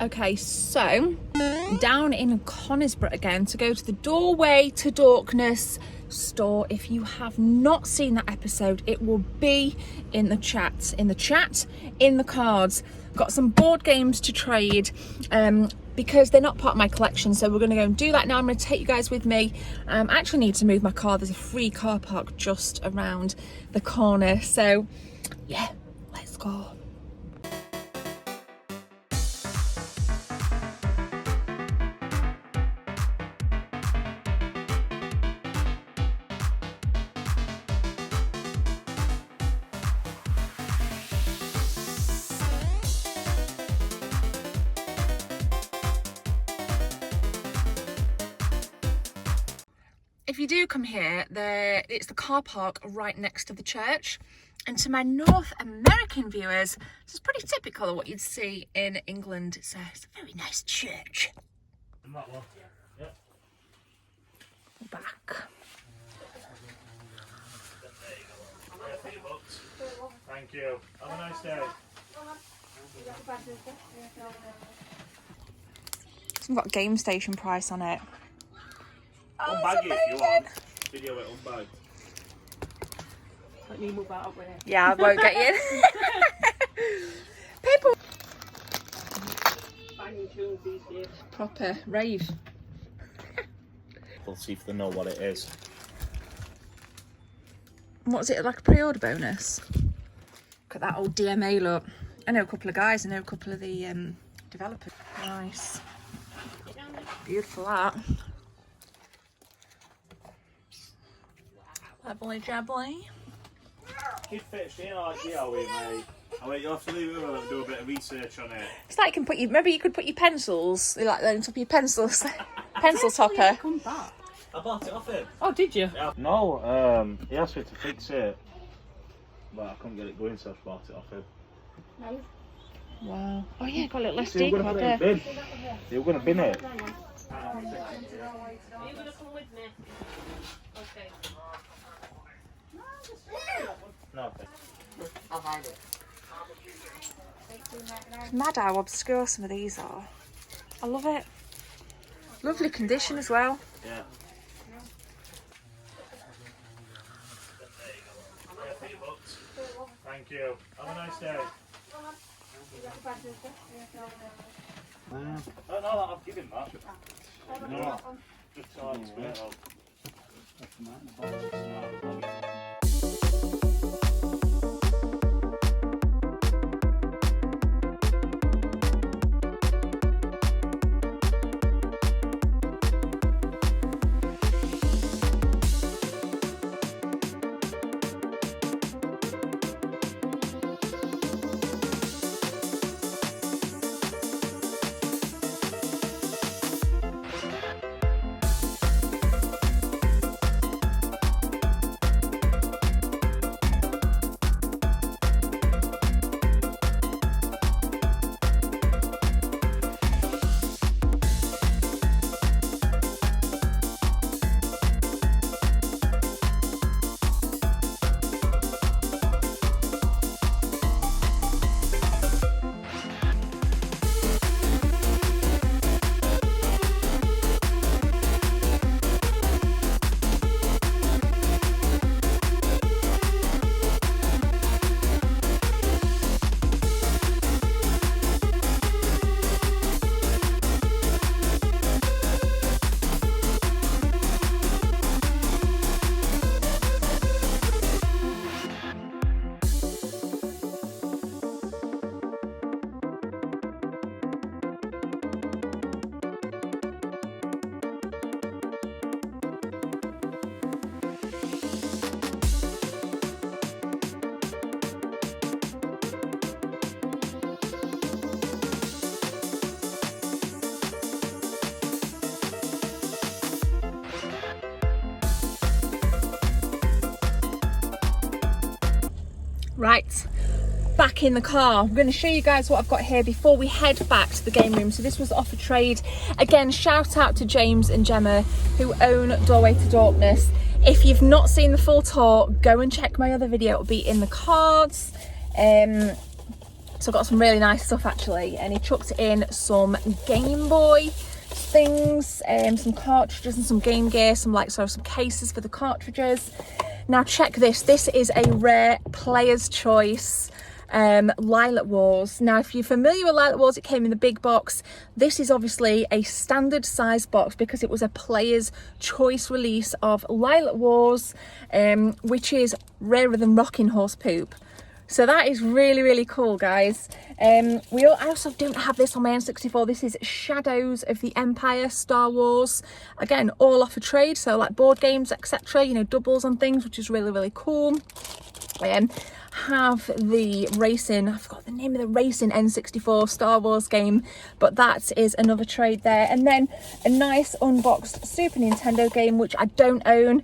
Okay, so down in Conisbrough again to go to the Doorway to Dorkness store. If you have not seen that episode, it will be in the chat, in the cards. Got some board games to trade because they're not part of my collection, so we're going to go and do that now. I'm going to take you guys with me. I actually need to move my car. There's a free car park just around the corner, so yeah, let's go. If you do come here, it's the car park right next to the church. And to my North American viewers, this is pretty typical of what you'd see in England. It's a very nice church. That one. Yeah. Back. Thank you. Have a nice day. It's got game station price on it. Oh, Unbag it if you want. Video it unbagged. Let me move out of it. Yeah, I won't get in. People. Banging tunes these days. Proper rave. We'll see if they know what it is. What's it, like a pre-order bonus? Look at that old DMA look. I know a couple of guys, I know a couple of the developers. Nice. Beautiful that. Lovely jubbly. Kid fits in idea with me. I went, you have to leave it and do a bit of research on it. It's like you can put your, maybe you could put your pencils, like on top of your pencils. Pencil topper. Come back. I bought it off him. Oh, did you? Yeah. No, he asked me to fix it. But I couldn't get it going, so I bought it off him. No. Wow. Oh yeah, got a little So SD you're going to card put it in there. the bin. You're going to bin it. Are you going to come with me? Okay. No. I'll hide it. Mad how obscure some of these are. I love it. Lovely condition as well. Yeah. Thank you. Have a nice day. Oh no, I've given that. No, just so I can spit it out. Right, back in the car. I'm going to show you guys what I've got here before we head back to the game room. So this was off a trade. Again, shout out to James and Gemma who own Doorway to Dorkness. If you've not seen the full tour, go and check my other video. It'll be in the cards. So I got some really nice stuff actually, and he chucked in some Game Boy things, some cartridges and some Game Gear, some cases for the cartridges. Now check this. This is a rare Player's Choice Lilac Wars. Now if you're familiar with Lilac Wars, it came in the big box. This is obviously a standard size box because it was a Player's Choice release of Lilac Wars, which is rarer than rocking horse poop. So that is really, really cool, guys. I also don't have this on my N64. This is Shadows of the Empire Star Wars. Again, all off a trade, so like board games, etc. You know, doubles on things, which is really, really cool. Have the racing, I forgot the name of the racing N64 Star Wars game, but that is another trade there. And then a nice unboxed Super Nintendo game, which I don't own,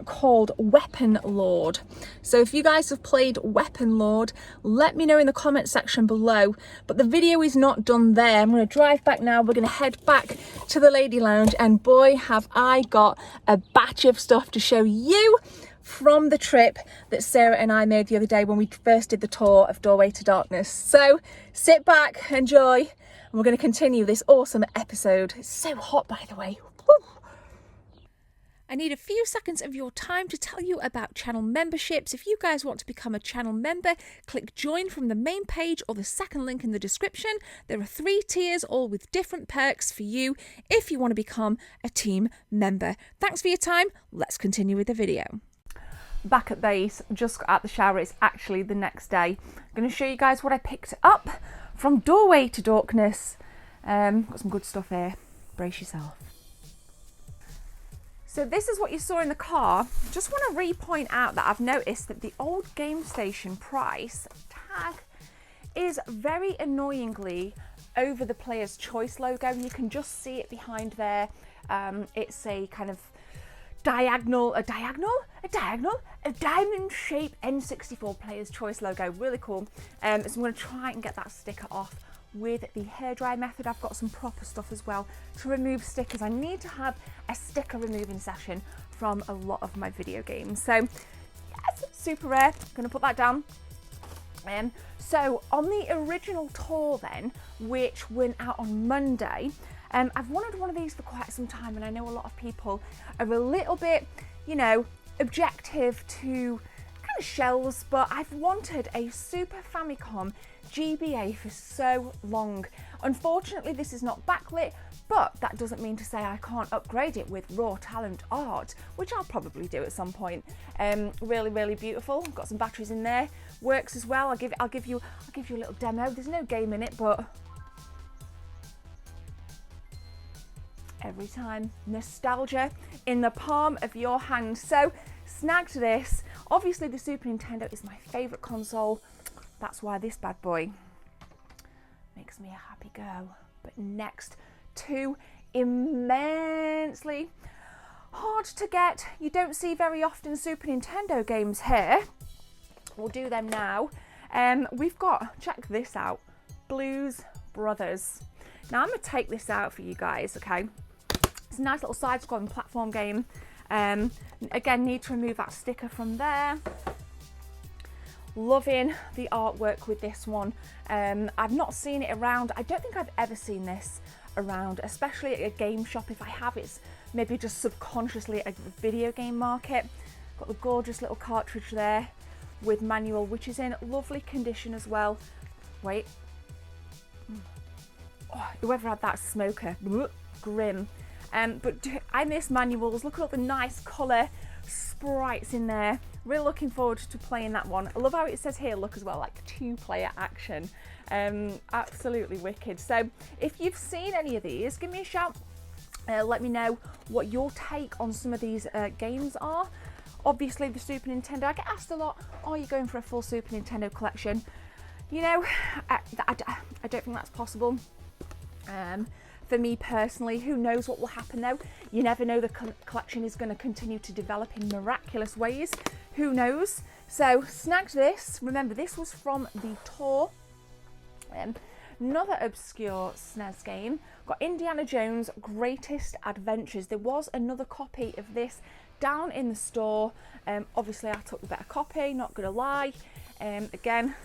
called Weapon Lord. So if you guys have played Weapon Lord, let me know in the comment section below. But the video is not done there. I'm going to drive back now. We're going to head back to the Lady Lounge, and boy, have I got a batch of stuff to show you from the trip that Sarah and I made the other day when we first did the tour of Doorway to Darkness. So sit back, enjoy, and we're going to continue this awesome episode. It's so hot, by the way. Woo! I need a few seconds of your time to tell you about channel memberships. If you guys want to become a channel member, click join from the main page or the second link in the description. There are 3 tiers, all with different perks for you if you want to become a team member. Thanks for your time. Let's continue with the video. Back at base, just got out the shower. It's actually the next day. I'm going to show you guys what I picked up from Doorway to Dorkness. Got some good stuff here. Brace yourself. So this is what you saw in the car. Just want to re-point out that I've noticed that the old game station price tag is very annoyingly over the Player's Choice logo. You can just see it behind there. It's a kind of a diamond shaped N64 Player's Choice logo. Really cool. So I'm going to try and get that sticker off with the hairdryer method. I've got some proper stuff as well to remove stickers. I need to have a sticker removing session from a lot of my video games. So yes, super rare. Going to put that down. So on the original tour then, which went out on Monday, I've wanted one of these for quite some time, and I know a lot of people are a little bit, you know, objective to kind of shells, but I've wanted a Super Famicom GBA for so long. Unfortunately, this is not backlit, but that doesn't mean to say I can't upgrade it with raw talent art, which I'll probably do at some point. Really, really beautiful. Got some batteries in there. Works as well. I'll give you a little demo. There's no game in it, but every time, nostalgia in the palm of your hand. So snagged this. Obviously the Super Nintendo is my favourite console. That's why this bad boy makes me a happy girl. But next, 2 immensely hard to get, you don't see very often Super Nintendo games here. We'll do them now. We've got, check this out, Blues Brothers. Now I'm going to take this out for you guys, okay? It's a nice little side-scrolling platform game. Again, need to remove that sticker from there. Loving the artwork with this one. I've not seen it around. I don't think I've ever seen this around, especially at a game shop. If I have, it's maybe just subconsciously a video game market. Got the gorgeous little cartridge there with manual, which is in lovely condition as well. Wait. Oh, whoever had that smoker, grim. But I miss manuals. Look at all the nice colour sprites in there. Really looking forward to playing that one. I love how it says here, look as well, like 2-player action. Absolutely wicked. So if you've seen any of these, give me a shout. Let me know what your take on some of these games are. Obviously the Super Nintendo, I get asked a lot, are you going for a full Super Nintendo collection? You know, I don't think that's possible. For me personally, who knows what will happen though? You never know, the collection is going to continue to develop in miraculous ways. Who knows? So snagged this. Remember, this was from the tour. Another obscure SNES game. Got Indiana Jones Greatest Adventures. There was another copy of this down in the store. Obviously I took the better copy, not gonna lie. Again,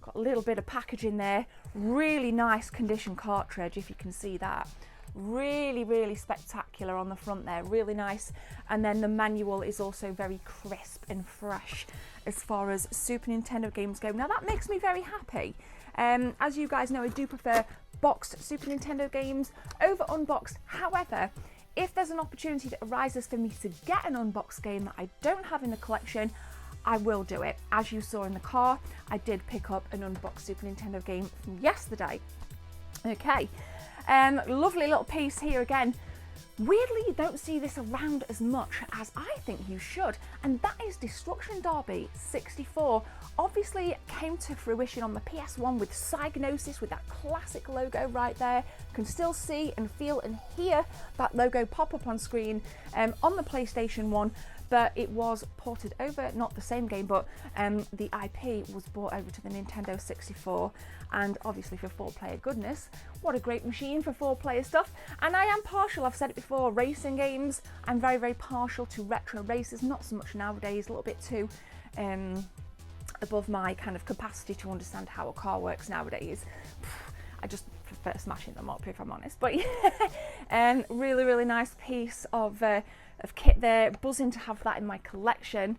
Got a little bit of packaging there. Really nice condition cartridge, if you can see that. Really, really spectacular on the front there, really nice. And then the manual is also very crisp and fresh as far as Super Nintendo games go. Now that makes me very happy. As you guys know, I do prefer boxed Super Nintendo games over unboxed. However, if there's an opportunity that arises for me to get an unboxed game that I don't have in the collection, I will do it. As you saw in the car, I did pick up an unboxed Super Nintendo game from yesterday. Okay, lovely little piece here again. Weirdly, you don't see this around as much as I think you should, and that is Destruction Derby 64. Obviously, it came to fruition on the PS1 with Psygnosis, with that classic logo right there. You can still see and feel and hear that logo pop up on screen on the PlayStation 1, but it was ported over, not the same game, but the IP was brought over to the Nintendo 64, and obviously for 4-player goodness, what a great machine for 4-player stuff. And I am partial, I've said it before, racing games. I'm very, very partial to retro races, not so much nowadays, a little bit too above my kind of capacity to understand how a car works nowadays. I just prefer smashing them up, if I'm honest. But yeah, really, really nice piece of kit there. Buzzing to have that in my collection.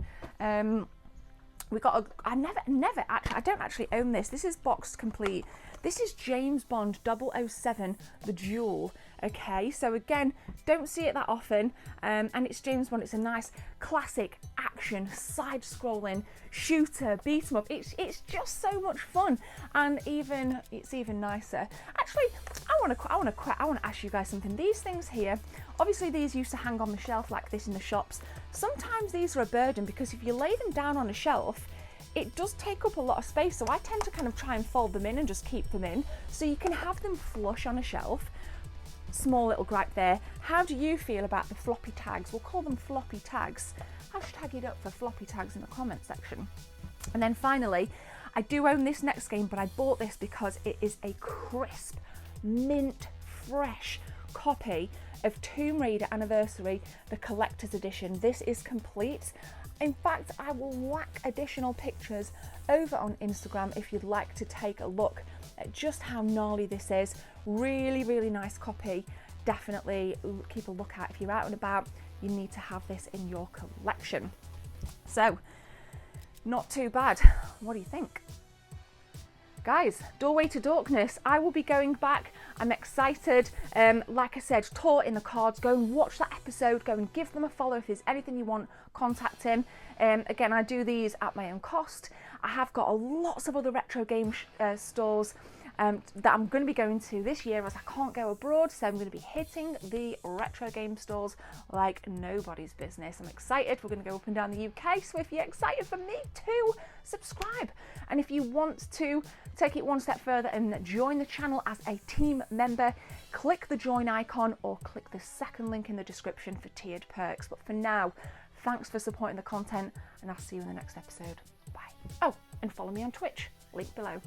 We got I don't actually own this. This is boxed complete. This is James Bond 007, the Duel. Okay, so again, don't see it that often, and it's James Bond. It's a nice classic action side-scrolling shooter beat 'em up. It's just so much fun, and it's even nicer. Actually, I want to ask you guys something. These things here, obviously these used to hang on the shelf like this in the shops. Sometimes these are a burden because if you lay them down on a shelf, it does take up a lot of space, so I tend to kind of try and fold them in and just keep them in, so you can have them flush on a shelf. Small little gripe there. How do you feel about the floppy tags? We'll call them floppy tags. Hashtag it up for floppy tags in the comment section. And then finally, I do own this next game, but I bought this because it is a crisp, mint fresh copy of Tomb Raider Anniversary, the collector's edition. This is complete. In fact, I will whack additional pictures over on Instagram if you'd like to take a look at just how gnarly this is. Really, really nice copy. Definitely keep a look out if you're out and about. You need to have this in your collection. So, not too bad. What do you think? Guys, Doorway to Dorkness, I will be going back. I'm excited. Like I said, Tor in the cards. Go and watch that episode. Go and give them a follow. If there's anything you want, contact him. Again, I do these at my own cost. I have got lots of other retro game stores that I'm going to be going to this year as I can't go abroad, so I'm going to be hitting the retro game stores like nobody's business. I'm excited. We're going to go up and down the UK, so if you're excited for me too, subscribe. And if you want to take it one step further and join the channel as a team member, click the join icon or click the second link in the description for tiered perks. But for now, thanks for supporting the content, and I'll see you in the next episode. Bye. Oh, and follow me on Twitch, link below.